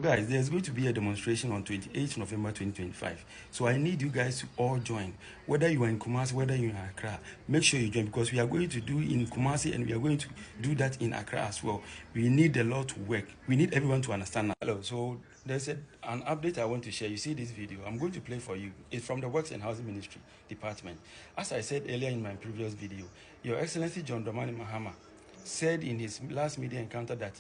Guys, there's going to be a demonstration on 28th November 2025. So I need you guys to all join. Whether you are in Kumasi, whether you're in Accra, make sure you join because we are going to do in Kumasi and we are going to do that in Accra as well. We need the law to work. We need everyone to understand that. Hello, so there's an update I want to share. You see this video, I'm going to play for you. It's from the Works and Housing Ministry Department. As I said earlier in my previous video, Your Excellency John Dramani Mahama said in his last media encounter that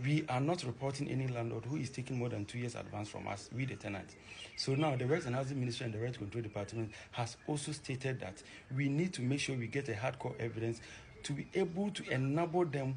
we are not reporting any landlord who is taking more than 2 years advance from us, we the tenants. So now the Works and Housing Ministry and the Rent Control Department has also stated that we need to make sure we get a hardcore evidence to be able to enable them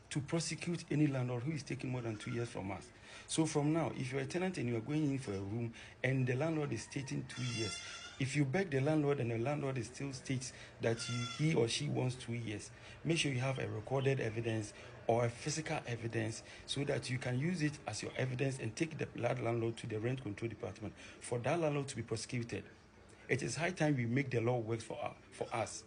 to prosecute any landlord who is taking more than 2 years from us. So from now, if you're a tenant and you are going in for a room and the landlord is stating 2 years, if you beg the landlord and the landlord still states that he or she wants 2 years, make sure you have a recorded evidence or a physical evidence so that you can use it as your evidence and take the landlord to the Rent Control Department for that landlord to be prosecuted. It is high time we make the law work for us.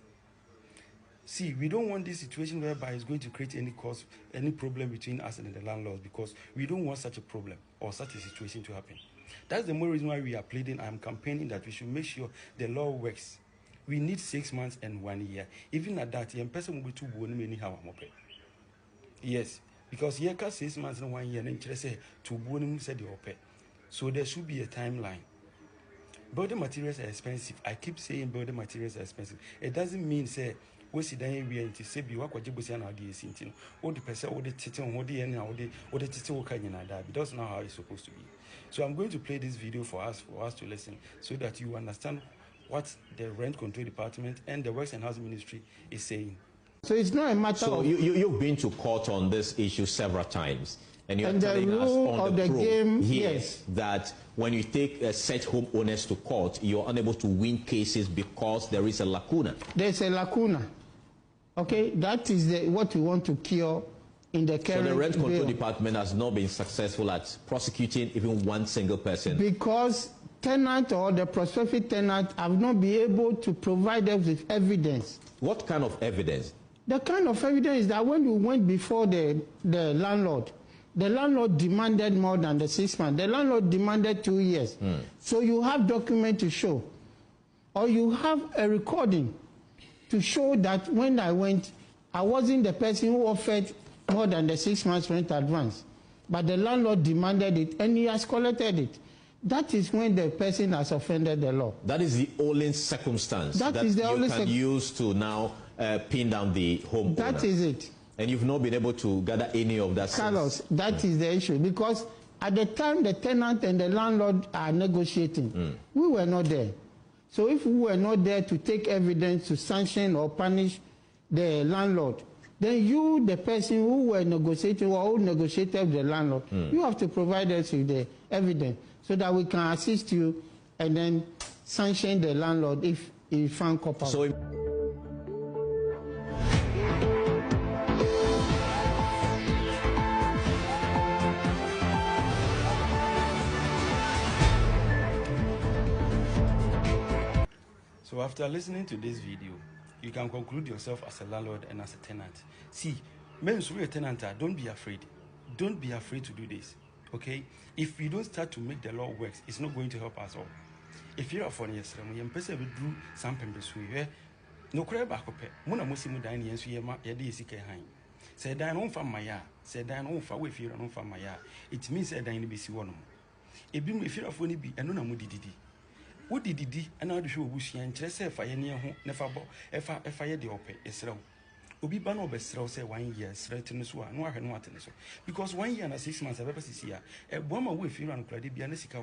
See, we don't want this situation whereby it's going to create any problem between us and the landlords, because we don't want such a problem or such a situation to happen. That's the more reason why we are pleading. I'm campaigning that we should make sure the law works. We need 6 months and 1 year. Even at that, young person will be too born anyhow. Yes, because here 6 months and 1 year, and interest to born said the OPE. So there should be a timeline. Building materials are expensive. I keep saying building materials are expensive. It doesn't mean say we sit down here and say be what you say now the same. All the person, all the teaching, all the any, all the teaching will kind of that. That's not how it's supposed to be. So I'm going to play this video for us to listen, so that you understand what the Rent Control Department and the Works and Housing Ministry is saying. So it's not a matter of... So you've been to court on this issue several times. And you're telling us on the game here, yes, that when you take set homeowners to court, you're unable to win cases because there is a lacuna. There's a lacuna. Okay, that is what we want to cure in the current. So the Rent Control Department has not been successful at prosecuting even one single person. Because tenant or the prospective tenant have not been able to provide us with evidence. What kind of evidence? The kind of evidence is that when we went before the landlord demanded more than the 6 months. The landlord demanded 2 years. So you have document to show, or you have a recording to show that when I went, I wasn't the person who offered more than the 6 months rent advance, but the landlord demanded it and he has collected it. That is when the person has offended the law. That is the only circumstance that you can use to now pin down the homeowner. That is it. And you've not been able to gather any of that. Carlos, that is the issue, because at the time the tenant and the landlord are negotiating, we were not there. So if we were not there to take evidence to sanction or punish the landlord, then you, the person who were negotiating or who negotiated with the landlord, you have to provide us with the evidence so that we can assist you and then sanction the landlord if he found culpable. So after listening to this video, you can conclude yourself as a landlord and as a tenant. See, men who are a tenant, don't be afraid. Don't be afraid to do this, okay? If we don't start to make the law work, it's not going to help us all. If you're a funny, yes, you person will do some pembes who no crab back up. Mona Musimu dine, yes, you are say dine on from my yard, say dine on for if you're on from my yard. It means that dine be see one. It be if you're a funny be and no moody. What did he and how to show Bushi and Chess if I near home, never bought if I had the opera, is wrong. Obi Bano Bestro say 1 year, threaten us one, no, I can want to so. Because 1 year and 6 months I've ever seen here, a woman with you and Clady be anEssica.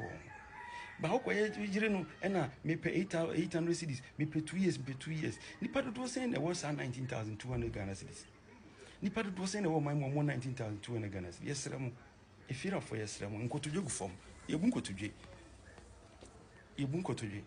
But how quiet we didn't know, may pay 800 cities, may pay 2 years, pay 2 years. Nipado was saying there was 19,200 Ghana cities. Nipado was saying there were my more 19,200 Ghana cities. Yes, Ram, if you're for yes, Ram, and go to your form, you won't go to J. You won't go to J.